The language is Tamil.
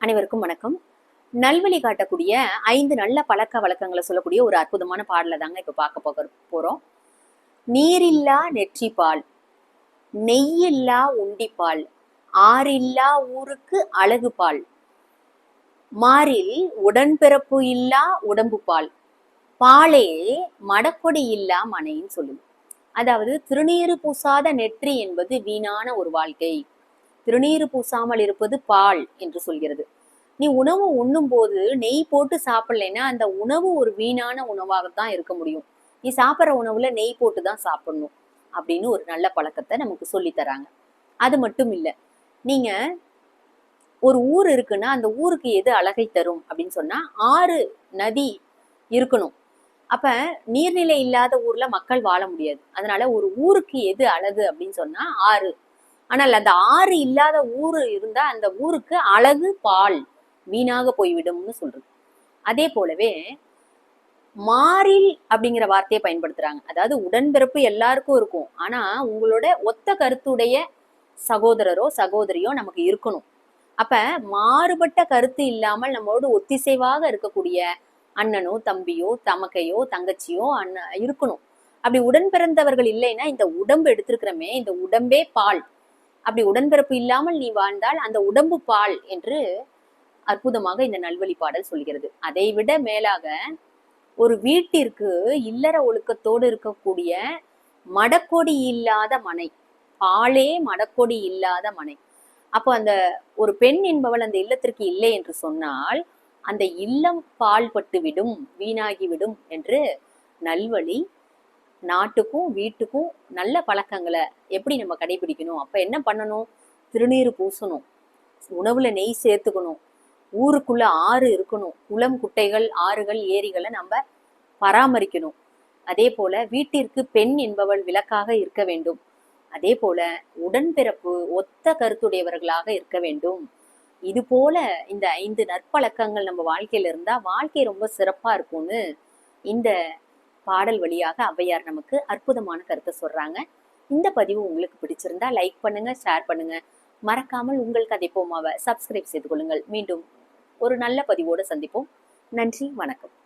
அனைவருக்கும் வணக்கம். நல்வழி காட்டக்கூடிய 5 நல்ல பழக்க வழக்கங்களை சொல்லக்கூடிய ஒரு அற்புதமான பாடலை தாங்க இப்ப பார்க்க போறோம். நீரில்லா நெற்றிப்பால், நெய்யில்லா உண்டிப்பால், ஆறில்லா ஊருக்கு அழகு பால், மாறில் உடன்பிறப்பு இல்லா உடம்பு பால், பாலே மடக்கொடி இல்லா மனைன்னு சொல்லுது. அதாவது திருநீறு பூசாத நெற்றி என்பது வீணான ஒரு வாழ்க்கை, திருநீறு பூசாமல் இருப்பது பால் என்று சொல்கிறது. நீ உணவு உண்ணும் போது நெய் போட்டு சாப்பிடலைன்னா அந்த உணவு ஒரு வீணான உணவாகத்தான் இருக்க முடியும். நீ சாப்பிட்ற உணவுல நெய் போட்டு தான் சாப்பிடணும் அப்படின்னு ஒரு நல்ல பழக்கத்தை நமக்கு சொல்லி தராங்க. அது மட்டும் இல்லை, நீங்க ஒரு ஊர் இருக்குன்னா அந்த ஊருக்கு எது அழகை தரும் அப்படின்னு சொன்னா ஆறு நதி இருக்கணும். அப்ப நீர்நிலை இல்லாத ஊர்ல மக்கள் வாழ முடியாது. அதனால ஒரு ஊருக்கு எது அழகு அப்படின்னு சொன்னா ஆறு. ஆனால் அந்த ஆறு இல்லாத ஊரு இருந்தா அந்த ஊருக்கு அழகு பால் வீணாக போய்விடும்னு சொல்றது. அதே போலவே மாறில் அப்படிங்கிற வார்த்தையை பயன்படுத்துறாங்க. அதாவது உடன்பிறப்பு எல்லாருக்கும் இருக்கும், ஆனா உங்களோட ஒத்த கருத்துடைய சகோதரரோ சகோதரியோ நமக்கு இருக்கணும். அப்ப மாறுபட்ட கருத்து இல்லாமல் நம்மளோட ஒத்திசைவாக இருக்கக்கூடிய அண்ணனோ தம்பியோ தமக்கையோ தங்கச்சியோ அண்ணன் இருக்கணும். அப்படி உடன் பிறந்தவர்கள் இல்லைன்னா இந்த உடம்பு எடுத்திருக்கிறோமே, இந்த உடம்பே பால். அப்படி உடன்பிறப்பு இல்லாமல் நீ வாழ்ந்தால் அந்த உடம்பு பால் என்று அற்புதமாக இந்த நல்வழி பாடல் சொல்கிறது. அதை விட மேலாக ஒரு வீட்டிற்கு இல்லற ஒழுக்கத்தோடு இருக்கக்கூடிய மடக்கொடி இல்லாத மனை, பாலே மடக்கொடி இல்லாத மனை. அப்போ அந்த ஒரு பெண் என்பவள் அந்த இல்லத்திற்கு இல்லை என்று சொன்னால் அந்த இல்லம் பால் பட்டு விடும், வீணாகிவிடும் என்று நல்வழி நாட்டுக்கும் வீட்டுக்கும் நல்ல பழக்கங்களை எப்படி நம்ம கடைபிடிக்கணும். அப்ப என்ன பண்ணணும்? திருநீறு பூசணும், உணவுல நெய் சேர்த்துக்கணும், ஊருக்குள்ள ஆறு இருக்கணும், குளம் குட்டைகள் ஆறுகள் ஏரிகளை நம்ம பராமரிக்கணும். அதே போல வீட்டிற்கு பெண் என்பவள் விளக்காக இருக்க வேண்டும். அதே போல உடன்பிறப்பு ஒத்த கருத்துடையவர்களாக இருக்க வேண்டும். இது போல இந்த 5 நற்பழக்கங்கள் நம்ம வாழ்க்கையில இருந்தா வாழ்க்கை ரொம்ப சிறப்பா இருக்கும்னு இந்த பாடல் வழியாக ஔவையார் நமக்கு அற்புதமான கருத்தை சொல்றாங்க. இந்த பதிவு உங்களுக்கு பிடிச்சிருந்தா லைக் பண்ணுங்க, ஷேர் பண்ணுங்க. மறக்காமல் உங்கள் கதை போமாவை சப்ஸ்கிரைப் செய்து கொள்ளுங்கள். மீண்டும் ஒரு நல்ல பதிவோடு சந்திப்போம். நன்றி, வணக்கம்.